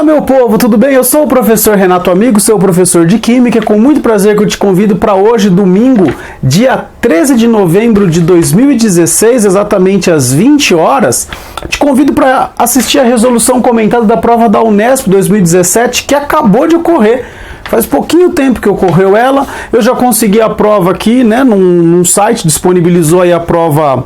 Olá, meu povo, tudo bem? Eu sou o professor Renato Amigo, seu professor de Química. É com muito prazer que eu te convido para hoje, domingo, dia 13 de novembro de 2016, exatamente às 20 horas. Te convido para assistir a resolução comentada da prova da Unesp 2017, que acabou de ocorrer. Faz pouquinho tempo que ocorreu ela, eu já consegui a prova aqui, né, num site, disponibilizou aí a prova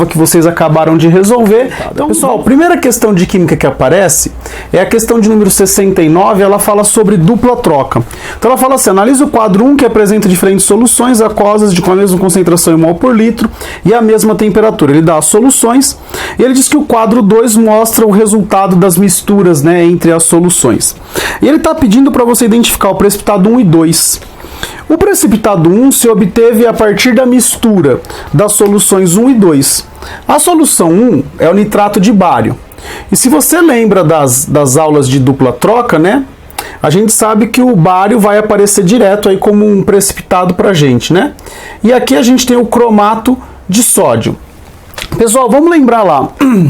que vocês acabaram de resolver. Então, pessoal, a primeira questão de química que aparece é a questão de número 69, ela fala sobre dupla troca. Então ela fala assim, analisa o quadro 1 que apresenta diferentes soluções aquosas com a mesma concentração em mol por litro e a mesma temperatura. Ele dá as soluções e ele diz que o quadro 2 mostra o resultado das misturas, né, entre as soluções. E ele está pedindo para você identificar o precipitado 1 e 2. O precipitado 1 se obteve a partir da mistura das soluções 1 e 2. A solução 1 é o nitrato de bário. E se você lembra das aulas de dupla troca, né? A gente sabe que o bário vai aparecer direto aí como um precipitado para a gente, né? E aqui a gente tem o cromato de sódio. Pessoal, vamos lembrar lá,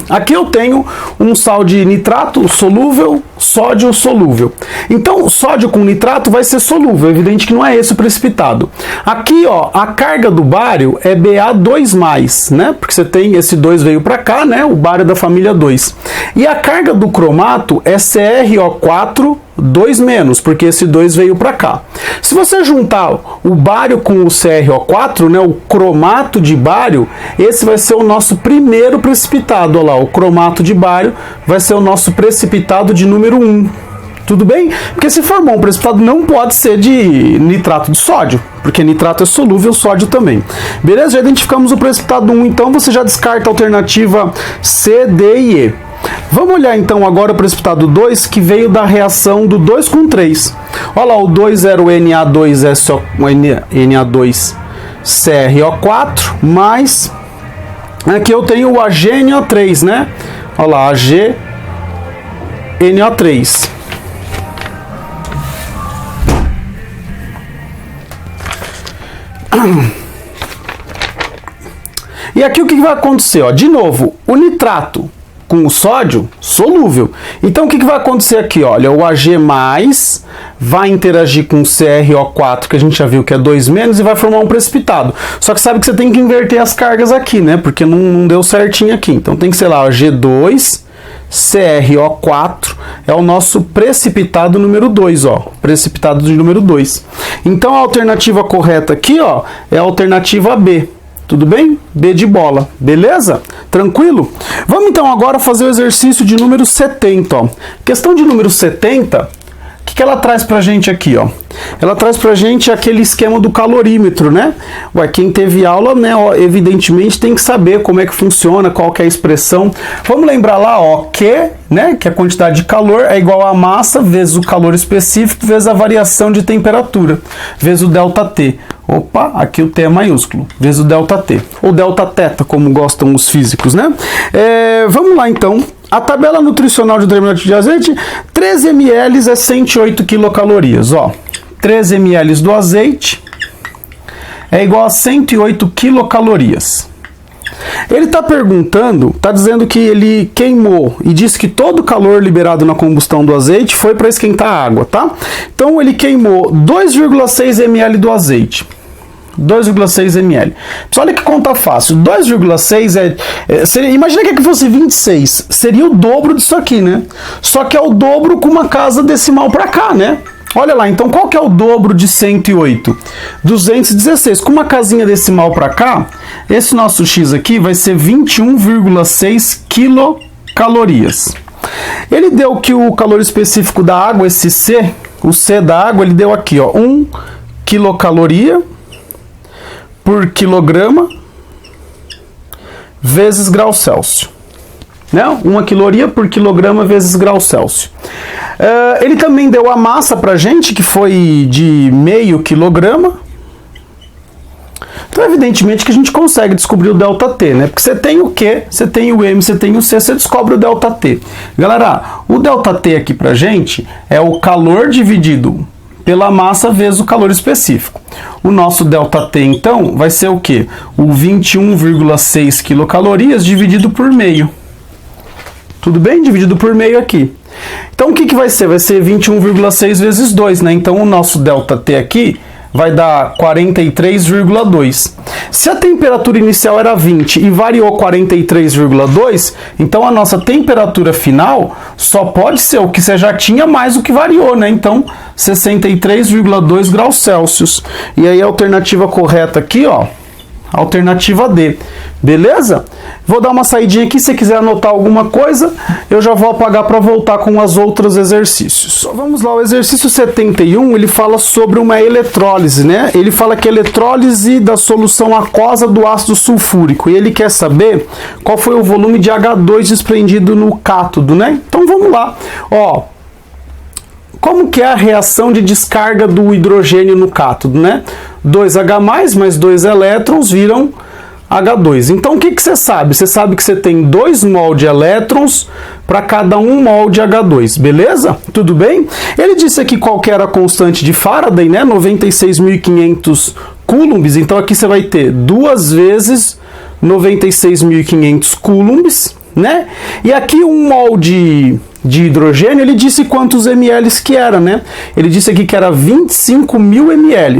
aqui eu tenho um sal de nitrato solúvel, sódio solúvel. Então, sódio com nitrato vai ser solúvel, evidente que não é esse o precipitado. Aqui, ó, a carga do bário é Ba2+, né? Porque você tem, esse 2 veio para cá, né? O bário da família 2. E a carga do cromato é CrO4, 2-, porque esse 2 veio para cá. Se você juntar o bário com o CrO4, né, o cromato de bário, esse vai ser o nosso primeiro precipitado. Olha lá, o cromato de bário vai ser o nosso precipitado de número 1. Tudo bem? Porque se formou um precipitado não pode ser de nitrato de sódio, porque nitrato é solúvel, sódio também. Beleza? Já identificamos o precipitado 1, então você já descarta a alternativa C, D e E. Vamos olhar então agora o precipitado 2, que veio da reação do 2 com 3. Olha lá, o 2 era o Na2CrO4, mais aqui eu tenho o AgNO3, né? Olha lá, AgNO3. E aqui o que vai acontecer? Ó, de novo, o nitrato com o sódio solúvel. Então o que vai acontecer aqui? Olha, o Ag+ vai interagir com o CrO4, que a gente já viu que é 2- e vai formar um precipitado. Só que sabe que você tem que inverter as cargas aqui, né? Porque não deu certinho aqui. Então tem que ser lá, o G2, CrO4 é o nosso precipitado número 2, ó. Precipitado de número 2. Então a alternativa correta aqui, ó, é a alternativa B. Tudo bem? B de bola. Beleza? Tranquilo? Vamos então agora fazer o exercício de número 70. Ó. Questão de número 70, o que ela traz pra gente aqui? Ó? Ela traz pra gente aquele esquema do calorímetro, né? Ué, quem teve aula, né, ó, evidentemente tem que saber como é que funciona, qual que é a expressão. Vamos lembrar lá, ó, Q, né, que é a quantidade de calor, é igual a massa vezes o calor específico vezes a variação de temperatura, vezes o ΔT. Opa, aqui o T é maiúsculo, vezes o ΔT, ou Δθ, como gostam os físicos, né? Vamos lá então. A tabela nutricional de determinado tipo de azeite, 13 ml é 108 quilocalorias, ó. 13 ml do azeite é igual a 108 quilocalorias. Ele está perguntando, está dizendo que ele queimou e disse que todo o calor liberado na combustão do azeite foi para esquentar a água, tá? Então ele queimou 2,6 ml do azeite. 2,6 ml. Pessoal, olha que conta fácil. 2,6 imagina que fosse 26. Seria o dobro disso aqui, né? Só que é o dobro com uma casa decimal para cá, né? Olha lá, então qual que é o dobro de 108? 216. Com uma casinha decimal para cá, esse nosso X aqui vai ser 21,6 quilocalorias. Ele deu que o calor específico da água, esse C, o C da água, ele deu aqui, ó, 1 quilocaloria por quilograma vezes grau Celsius. Né? 1 caloria por quilograma vezes grau Celsius. Ele também deu a massa pra gente, que foi de meio quilograma. Então, evidentemente que a gente consegue descobrir o ΔT, né? Porque você tem o Q, você tem o M, você tem o C, você descobre o ΔT. Galera, o ΔT aqui pra gente é o calor dividido pela massa vezes o calor específico. O nosso ΔT, então, vai ser o quê? O 21,6 quilocalorias dividido por meio. Tudo bem? Dividido por meio aqui. Então o que que vai ser? Vai ser 21,6 vezes 2, né? Então o nosso ΔT aqui vai dar 43,2. Se a temperatura inicial era 20 e variou 43,2, então a nossa temperatura final só pode ser o que você já tinha mais o que variou, né? Então 63,2 graus Celsius. E aí a alternativa correta aqui, ó, alternativa D. Beleza? Vou dar uma saidinha aqui, se você quiser anotar alguma coisa, eu já vou apagar para voltar com os outros exercícios. Vamos lá, o exercício 71, ele fala sobre uma eletrólise, né? Ele fala que a eletrólise da solução aquosa do ácido sulfúrico, e ele quer saber qual foi o volume de H2 desprendido no cátodo, né? Então vamos lá. Ó, como que é a reação de descarga do hidrogênio no cátodo, né? 2H+, mais 2 elétrons viram H2. Então o que que você sabe? Você sabe que você tem 2 mol de elétrons para cada 1 mol de H2, beleza? Tudo bem? Ele disse aqui qual que era a constante de Faraday, né? 96.500 coulombs. Então aqui você vai ter 2 vezes 96.500 coulombs, né? E aqui 1 mol de hidrogênio, ele disse quantos ml que era, né? Ele disse aqui que era 25.000 ml.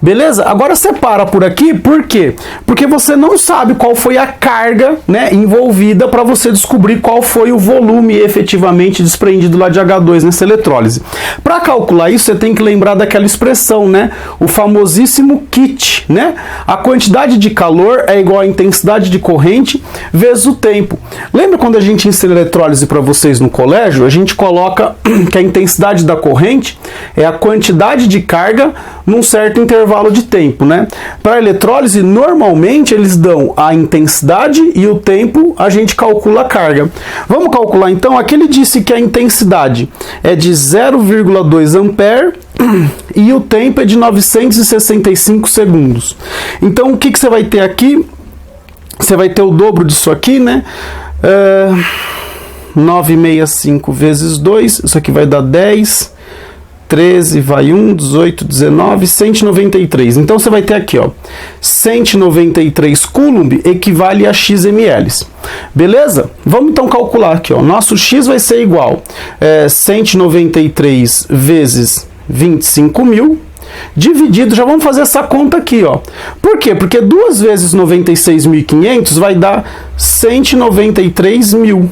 Beleza? Agora separa por aqui, por quê? Porque você não sabe qual foi a carga, né, envolvida para você descobrir qual foi o volume efetivamente desprendido lá de H2 nessa eletrólise. Para calcular isso, você tem que lembrar daquela expressão, né? O famosíssimo kit, né? A quantidade de calor é igual à intensidade de corrente vezes o tempo. Lembra quando a gente ensina eletrólise para vocês no colégio? A gente coloca que a intensidade da corrente é a quantidade de carga num certo intervalo de tempo, né? Para a eletrólise, normalmente eles dão a intensidade e o tempo a gente calcula a carga. Vamos calcular então, aqui ele disse que a intensidade é de 0,2 ampere e o tempo é de 965 segundos. Então o que que você vai ter aqui? Você vai ter o dobro disso aqui, né? 965 vezes 2, isso aqui vai dar 10, 13, vai 1, 18, 19, 193. Então você vai ter aqui, ó, 193 coulomb equivale a x ml. Beleza? Vamos então calcular aqui, ó. Nosso x vai ser igual 193 vezes 25.000 dividido, já vamos fazer essa conta aqui, ó. Por quê? Porque 2 vezes 96.500 vai dar 193.000.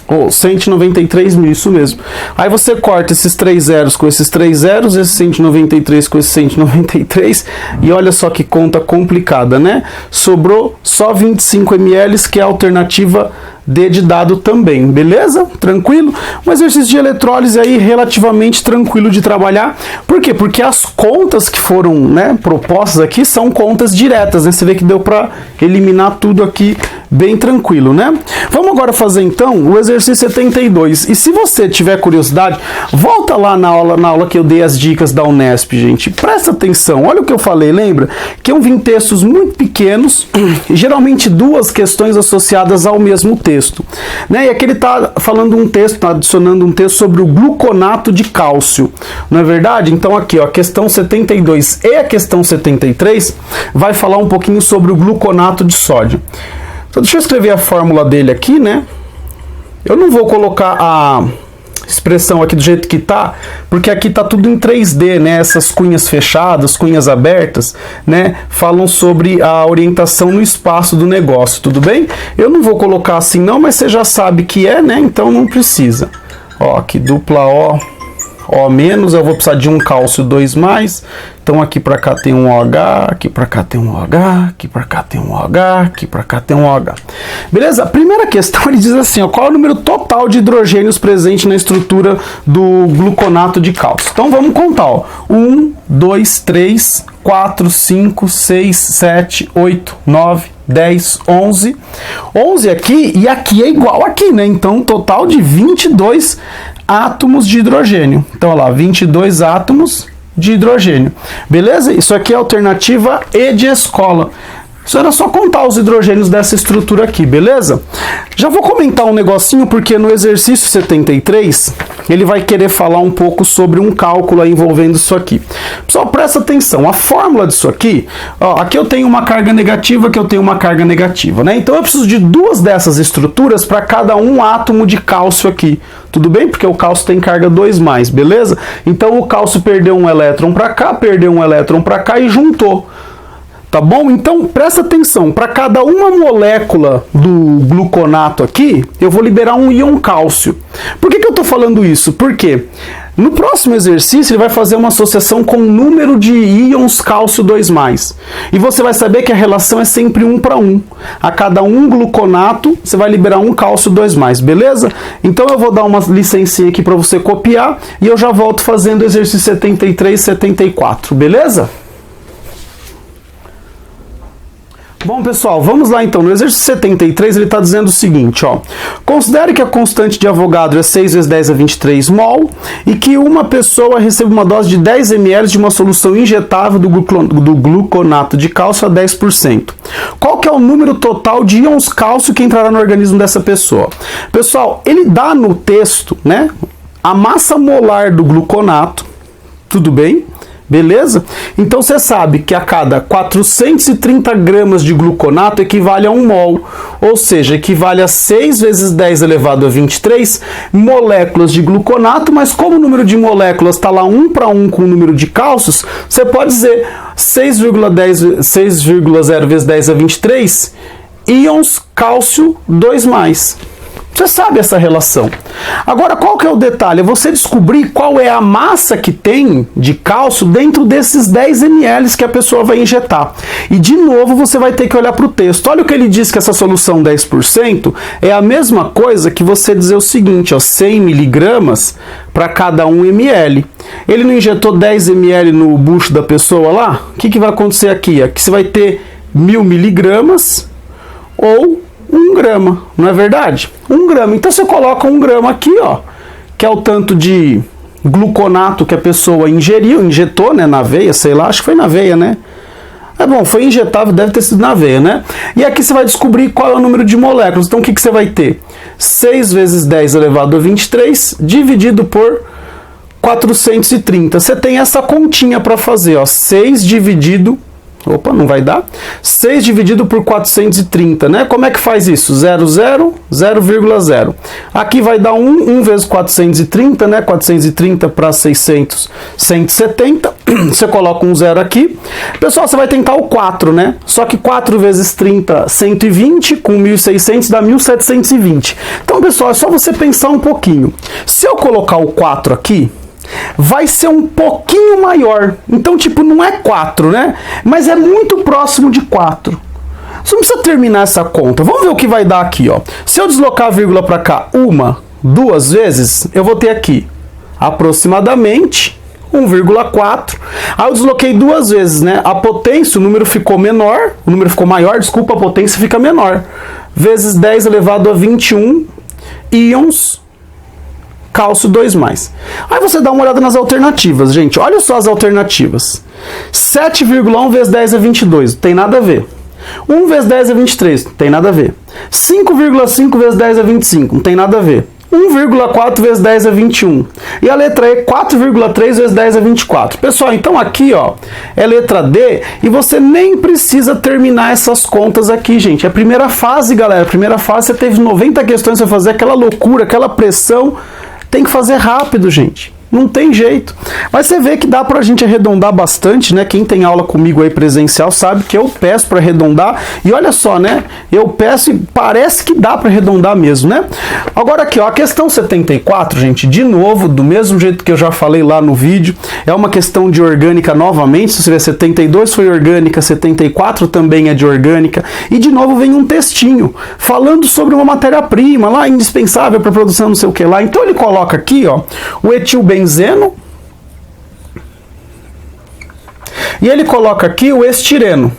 Ou 193.000, isso mesmo. Aí você corta esses 3 zeros com esses 3 zeros, esse 193 com esse 193, e olha só que conta complicada, né? Sobrou só 25 ml, que é a alternativa D de dado também, beleza? Tranquilo? Um exercício de eletrólise aí relativamente tranquilo de trabalhar. Por quê? Porque as contas que foram, né, propostas aqui são contas diretas, né? Você vê que deu para eliminar tudo aqui bem tranquilo, né? Vamos agora fazer então o exercício 72. E se você tiver curiosidade, volta lá na aula que eu dei as dicas da Unesp, gente. Presta atenção, olha o que eu falei, lembra? Que eu vim textos muito pequenos, geralmente 2 questões associadas ao mesmo texto. Né? E aqui ele está falando um texto, está adicionando um texto sobre o gluconato de cálcio, não é verdade? Então aqui, ó, a questão 72 e a questão 73 vai falar um pouquinho sobre o gluconato de sódio. Então deixa eu escrever a fórmula dele aqui, né? Eu não vou colocar a expressão aqui do jeito que tá, porque aqui tá tudo em 3D, né? Essas cunhas fechadas, cunhas abertas, né? Falam sobre a orientação no espaço do negócio, tudo bem? Eu não vou colocar assim não, mas você já sabe que é, né? Então não precisa. Ó, aqui dupla O menos, eu vou precisar de um cálcio 2+, então aqui para cá tem um OH, aqui para cá tem um OH, aqui para cá tem um OH, aqui para cá tem um OH. Beleza? A primeira questão ele diz assim, ó, qual é o número total de hidrogênios presente na estrutura do gluconato de cálcio? Então vamos contar, ó. 1, 2, 3, 4, 5, 6, 7, 8, 9, 10, 11. 11 aqui e aqui é igual aqui, né? Então total de 22 átomos de hidrogênio. Então, olha lá, 22 átomos de hidrogênio. Beleza? Isso aqui é a alternativa E de escola. Isso era só contar os hidrogênios dessa estrutura aqui, beleza? Já vou comentar um negocinho, porque no exercício 73, ele vai querer falar um pouco sobre um cálculo aí envolvendo isso aqui. Pessoal, presta atenção, a fórmula disso aqui, ó, aqui eu tenho uma carga negativa, aqui eu tenho uma carga negativa, né? Então eu preciso de duas dessas estruturas para cada um átomo de cálcio aqui. Tudo bem? Porque o cálcio tem carga 2+, beleza? Então o cálcio perdeu um elétron para cá, perdeu um elétron para cá e juntou. Tá bom? Então, presta atenção, para cada uma molécula do gluconato aqui, eu vou liberar um íon cálcio. Por que eu estou falando isso? Porque no próximo exercício ele vai fazer uma associação com o número de íons cálcio 2+. E você vai saber que a relação é sempre 1:1. A cada um gluconato, você vai liberar um cálcio 2+, beleza? Então eu vou dar uma licencinha aqui para você copiar e eu já volto fazendo o exercício 73 e 74, beleza? Bom, pessoal, vamos lá então. No exercício 73, ele está dizendo o seguinte, ó. Considere que a constante de Avogadro é 6 vezes 10 a 23 mol e que uma pessoa recebe uma dose de 10 ml de uma solução injetável do gluconato de cálcio a 10%. Qual que é o número total de íons cálcio que entrará no organismo dessa pessoa? Pessoal, ele dá no texto, né, a massa molar do gluconato, tudo bem? Beleza? Então você sabe que a cada 430 gramas de gluconato equivale a 1 mol, ou seja, equivale a 6 vezes 10 elevado a 23 moléculas de gluconato, mas como o número de moléculas está lá 1:1 com o número de cálcios, você pode dizer 6,0 vezes 10 a 23 íons cálcio 2+. Você sabe essa relação. Agora, qual que é o detalhe? É você descobrir qual é a massa que tem de cálcio dentro desses 10 ml que a pessoa vai injetar. E, de novo, você vai ter que olhar para o texto. Olha o que ele diz, que essa solução 10% é a mesma coisa que você dizer o seguinte, ó, 100 miligramas para cada 1 ml. Ele não injetou 10 ml no bucho da pessoa lá? O que vai acontecer aqui? Aqui você vai ter 1000 miligramas ou 1 grama, não é verdade? 1 grama. Então você coloca 1 grama aqui, ó, que é o tanto de gluconato que a pessoa injetou, né, na veia, sei lá, acho que foi na veia, né? É bom, foi injetável, deve ter sido na veia, né? E aqui você vai descobrir qual é o número de moléculas. Então o que você vai ter? 6 vezes 10 elevado a 23 dividido por 430. Você tem essa continha para fazer, ó, 6 dividido... Opa, não vai dar? 6 dividido por 430, né? Como é que faz isso? 0, 0, 0,0. Aqui vai dar 1 vezes 430, né? 430 para 600, 170. Você coloca um 0 aqui. Pessoal, você vai tentar o 4, né? Só que 4 vezes 30, 120, com 1.600 dá 1.720. Então, pessoal, é só você pensar um pouquinho. Se eu colocar o 4 aqui, vai ser um pouquinho maior. Então, tipo, não é 4, né? Mas é muito próximo de 4. Você não precisa terminar essa conta. Vamos ver o que vai dar aqui, ó. Se eu deslocar a vírgula para cá 1, 2 vezes, eu vou ter aqui aproximadamente 1,4. Aí eu desloquei 2 vezes, né? A potência, o número ficou menor, o número ficou maior, desculpa, a potência fica menor. Vezes 10 elevado a 21 íons cálcio 2+. Aí você dá uma olhada nas alternativas, gente. Olha só as alternativas. 7,1 vezes 10 a 22, não tem nada a ver. 1 vezes 10 a 23, não tem nada a ver. 5,5 vezes 10 a 25, não tem nada a ver. 1,4 vezes 10 a 21. E a letra E, 4,3 vezes 10 a 24. Pessoal, então aqui, ó, é letra D e você nem precisa terminar essas contas aqui, gente. É a primeira fase, galera. A primeira fase você teve 90 questões para fazer, aquela loucura, aquela pressão. Tem que fazer rápido, gente. Não tem jeito. Mas você vê que dá pra gente arredondar bastante, né? Quem tem aula comigo aí presencial sabe que eu peço para arredondar. E olha só, né? Eu peço e parece que dá para arredondar mesmo, né? Agora aqui, ó, a questão 74, gente, de novo, do mesmo jeito que eu já falei lá no vídeo, é uma questão de orgânica novamente. Se você ver, 72 foi orgânica, 74 também é de orgânica. E de novo vem um textinho falando sobre uma matéria-prima lá, indispensável para produção não sei o que lá. Então ele coloca aqui, ó, o etilbenzeno. E ele coloca aqui o estireno.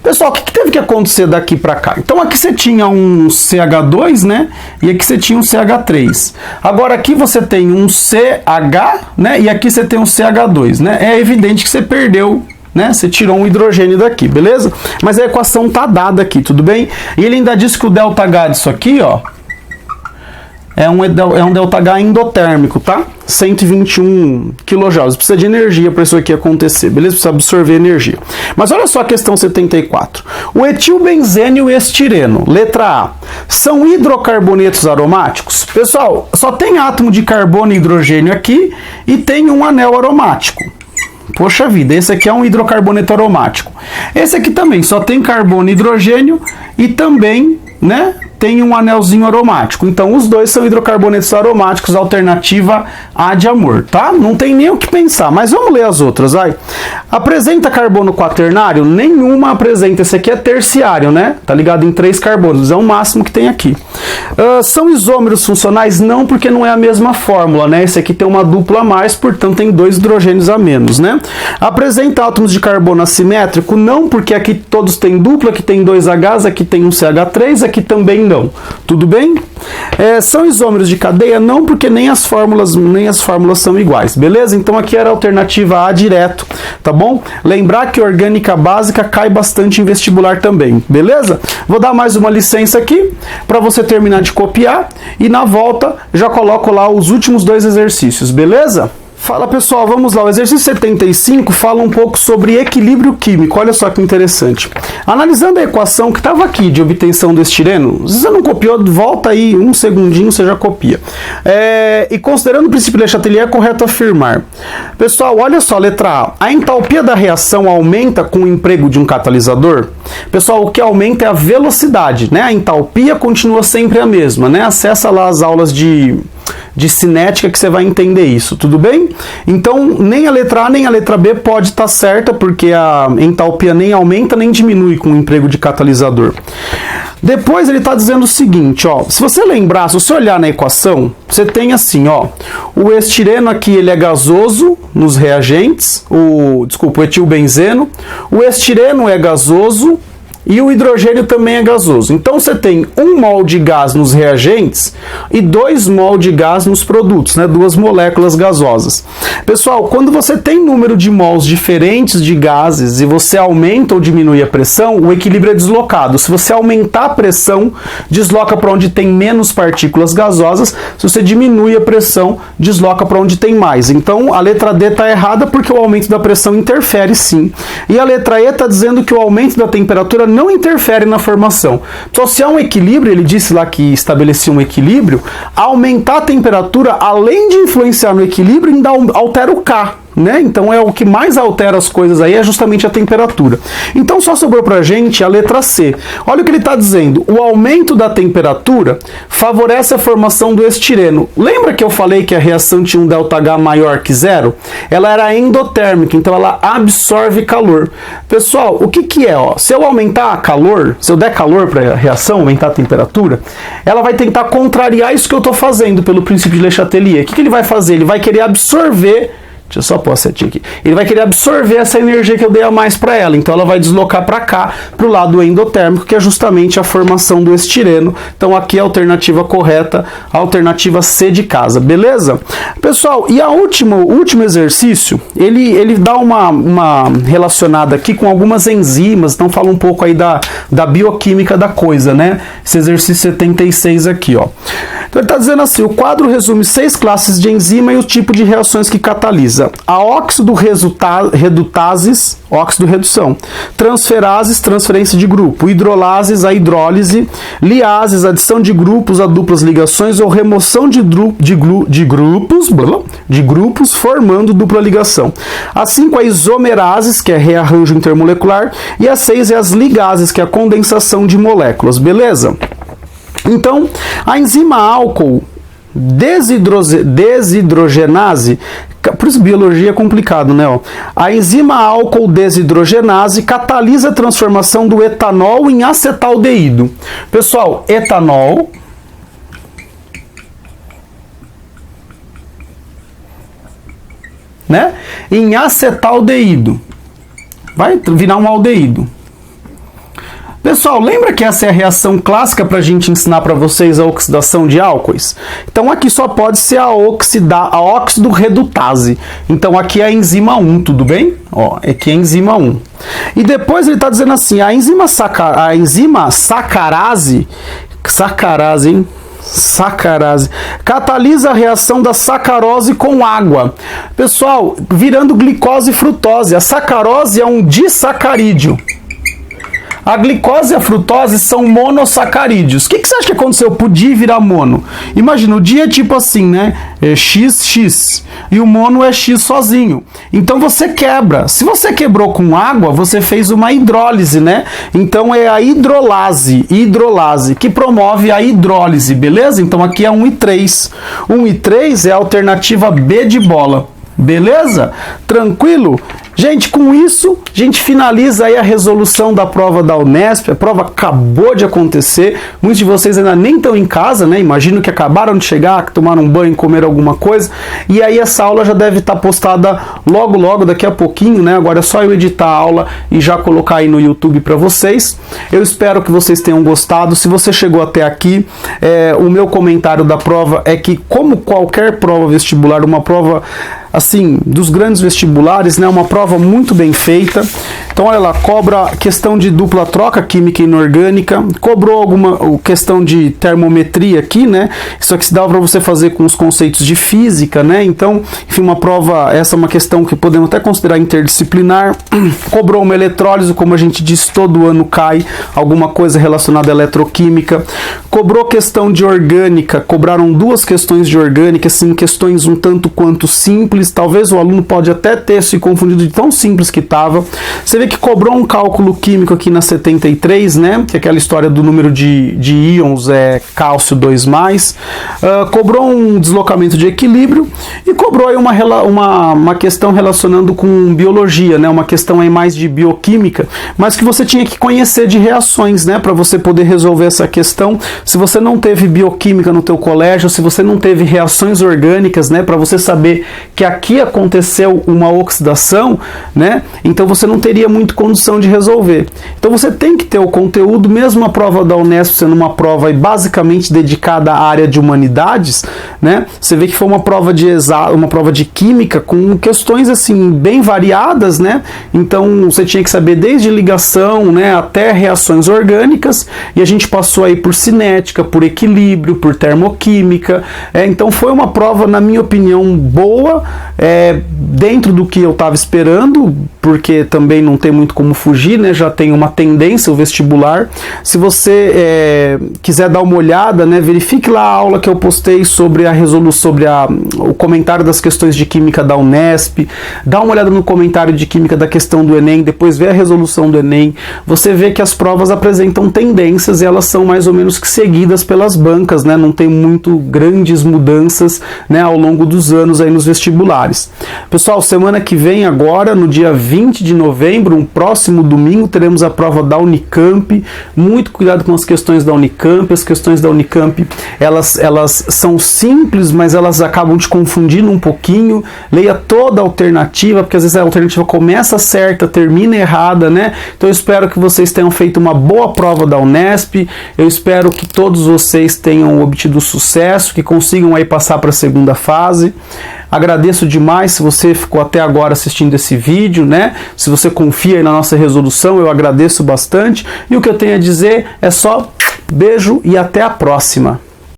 Pessoal, o que teve que acontecer daqui para cá? Então aqui você tinha um CH2, né? E aqui você tinha um CH3. Agora aqui você tem um CH, né? E aqui você tem um CH2, né? É evidente que você perdeu né? Você tirou um hidrogênio daqui, beleza? Mas a equação tá dada aqui, tudo bem? E ele ainda diz que o ΔH disso aqui, ó, é um ΔH endotérmico, tá? 121 kJ. Precisa de energia para isso aqui acontecer, beleza? Precisa absorver energia. Mas olha só a questão 74. O etilbenzeno e o estireno, letra A, são hidrocarbonetos aromáticos? Pessoal, só tem átomo de carbono e hidrogênio aqui e tem um anel aromático. Poxa vida, esse aqui é um hidrocarboneto aromático. Esse aqui também só tem carbono e hidrogênio e também, né, tem um anelzinho aromático. Então, os dois são hidrocarbonetos aromáticos, alternativa A de amor, tá? Não tem nem o que pensar, mas vamos ler as outras, vai. Apresenta carbono quaternário? Nenhuma apresenta. Esse aqui é terciário, né? Tá ligado em 3 carbonos, é o máximo que tem aqui. São isômeros funcionais? Não, porque não é a mesma fórmula, né? Esse aqui tem uma dupla a mais, portanto tem 2 hidrogênios a menos, né? Apresenta átomos de carbono assimétrico? Não, porque aqui todos têm dupla, aqui tem 2 Hs, aqui tem um CH3, aqui também não. Tudo bem? São isômeros de cadeia? Não, porque nem as fórmulas são iguais, beleza? Então aqui era a alternativa A direto, tá bom? Lembrar que orgânica básica cai bastante em vestibular também, beleza? Vou dar mais uma licença aqui para você terminar de copiar e na volta já coloco lá os últimos 2 exercícios, beleza? Fala pessoal, vamos lá, o exercício 75 fala um pouco sobre equilíbrio químico, olha só que interessante. Analisando a equação que estava aqui de obtenção do estireno, se você não copiou, volta aí um segundinho, você já copia. E considerando o princípio de Le Chatelier, é correto afirmar. Pessoal, olha só, letra A, a entalpia da reação aumenta com o emprego de um catalisador? Pessoal, o que aumenta é a velocidade, né? A entalpia continua sempre a mesma, né? Acessa lá as aulas de cinética que você vai entender isso, tudo bem? Então, nem a letra A nem a letra B pode estar certa, porque a entalpia nem aumenta nem diminui com o emprego de catalisador. Depois ele está dizendo o seguinte, ó, se você lembrar, se você olhar na equação, você tem assim, ó, o estireno aqui ele é gasoso nos reagentes, o etilbenzeno, o estireno é gasoso, e o hidrogênio também é gasoso. Então você tem 1 mol de gás nos reagentes e 2 mol de gás nos produtos, né? 2 moléculas gasosas. Pessoal, quando você tem número de mols diferentes de gases e você aumenta ou diminui a pressão, o equilíbrio é deslocado. Se você aumentar a pressão, desloca para onde tem menos partículas gasosas. Se você diminui a pressão, desloca para onde tem mais. Então a letra D está errada porque o aumento da pressão interfere sim. E a letra E está dizendo que o aumento da temperatura não interfere na formação. Só se há um equilíbrio, ele disse lá que estabelecia um equilíbrio, aumentar a temperatura, além de influenciar no equilíbrio, ainda altera o K. Né? Então é o que mais altera as coisas aí, é justamente a temperatura. Então só sobrou pra gente a letra C. Olha o que ele está dizendo, o aumento da temperatura favorece a formação do estireno. Lembra que eu falei que a reação tinha um ΔH maior que 0? Ela era endotérmica, então ela absorve calor. Pessoal, o que que é? Ó? Se eu aumentar calor, se eu der calor para a reação, aumentar a temperatura, ela vai tentar contrariar isso que eu estou fazendo pelo princípio de Le Chatelier. O que que ele vai fazer? Ele vai querer absorver. Deixa eu só pôr a setinha aqui. Ele vai querer absorver essa energia que eu dei a mais para ela. Então ela vai deslocar para cá, para o lado endotérmico, que é justamente a formação do estireno. Então aqui é a alternativa correta, a alternativa C de casa. Beleza? Pessoal, e o último exercício, ele dá uma relacionada aqui com algumas enzimas. Então fala um pouco aí da bioquímica da coisa, né? Esse exercício 76 aqui, ó. Então ele está dizendo assim, o quadro resume 6 classes de enzima e o tipo de reações que catalisa. A óxido redutases, óxido redução, transferases, transferência de grupo, hidrolases, a hidrólise, liases, adição de grupos a duplas ligações ou remoção de grupos formando dupla ligação. A 5 é isomerases, que é rearranjo intermolecular, e a 6 é as ligases, que é a condensação de moléculas, beleza? Então, a enzima álcool desidrogenase, por isso biologia é complicado, né? A enzima álcool desidrogenase catalisa a transformação do etanol em acetaldeído. Pessoal, etanol né? Em acetaldeído. Vai virar um aldeído. Pessoal, lembra que essa é a reação clássica para a gente ensinar para vocês a oxidação de álcoois? Então aqui só pode ser a óxido redutase. Então aqui é a enzima 1, tudo bem? Ó, aqui é a enzima 1. E depois ele está dizendo assim, a enzima sacarase, catalisa a reação da sacarose com água. Pessoal, virando glicose e frutose. A sacarose é um disacarídeo. A glicose e a frutose são monossacarídeos. O que você acha que aconteceu pro di virar mono? Imagina, o di é tipo assim, né? É XX. E o mono é X sozinho. Então você quebra. Se você quebrou com água, você fez uma hidrólise, né? Então é a hidrolase, que promove a hidrólise, beleza? Então aqui é 1 e 3. 1 e 3 é a alternativa B de bola. Beleza? Tranquilo? Gente, com isso, a gente finaliza aí a resolução da prova da Unesp. A prova acabou de acontecer. Muitos de vocês ainda nem estão em casa, né? Imagino que acabaram de chegar, que tomaram um banho, comeram alguma coisa. E aí essa aula já deve estar postada logo, daqui a pouquinho, né? Agora é só eu editar a aula e já colocar aí no YouTube para vocês. Eu espero que vocês tenham gostado. Se você chegou até aqui, o meu comentário da prova é que, como qualquer prova vestibular, uma prova assim, dos grandes vestibulares, né, uma prova muito bem feita. Então, olha lá, cobra questão de dupla troca química e inorgânica, cobrou alguma questão de termometria aqui, né, isso aqui se dá para você fazer com os conceitos de física, né, então, enfim, uma prova, essa é uma questão que podemos até considerar interdisciplinar. Cobrou uma eletrólise, como a gente disse, todo ano cai alguma coisa relacionada à eletroquímica. Cobrou questão de orgânica, cobraram duas questões de orgânica, assim, questões um tanto quanto simples. Talvez o aluno pode até ter se confundido de tão simples que estava. Você vê que cobrou um cálculo químico aqui na 73, né? Que é aquela história do número de íons, cálcio 2+. Cobrou um deslocamento de equilíbrio e cobrou aí uma questão relacionando com biologia, né? Uma questão aí mais de bioquímica, mas que você tinha que conhecer de reações, né? Para você poder resolver essa questão. Se você não teve bioquímica no teu colégio, se você não teve reações orgânicas, né? Para você saber que aqui aconteceu uma oxidação, né? Então você não teria muito condição de resolver. Então você tem que ter o conteúdo, mesmo a prova da Unesp sendo uma prova basicamente dedicada à área de humanidades, né? Você vê que foi uma prova de química com questões assim bem variadas, né? Então você tinha que saber desde ligação, né, até reações orgânicas, e a gente passou aí por cinética, por equilíbrio, por termoquímica. Então foi uma prova, na minha opinião, boa, dentro do que eu estava esperando, porque também não tem muito como fugir, né? Já tem uma tendência o vestibular. Se você quiser dar uma olhada, né, verifique lá a aula que eu postei sobre a resolução, sobre o comentário das questões de química da Unesp. Dá uma olhada no comentário de química da questão do Enem, depois vê a resolução do Enem. Você vê que as provas apresentam tendências e elas são mais ou menos que seguidas pelas bancas, né? Não tem muito grandes mudanças, né, ao longo dos anos aí nos vestibulares. Pessoal, semana que vem agora, no dia 20 de novembro, um próximo domingo, teremos a prova da Unicamp. Muito cuidado com as questões da Unicamp. As questões da Unicamp, elas são simples, mas elas acabam te confundindo um pouquinho. Leia toda a alternativa, porque às vezes a alternativa começa certa, termina errada, né? Então eu espero que vocês tenham feito uma boa prova da Unesp. Eu espero que todos vocês tenham obtido sucesso, que consigam aí passar para a segunda fase. Agradeço demais se você ficou até agora assistindo esse vídeo, né? Se você confia aí na nossa resolução, eu agradeço bastante. E o que eu tenho a dizer é só beijo e até a próxima.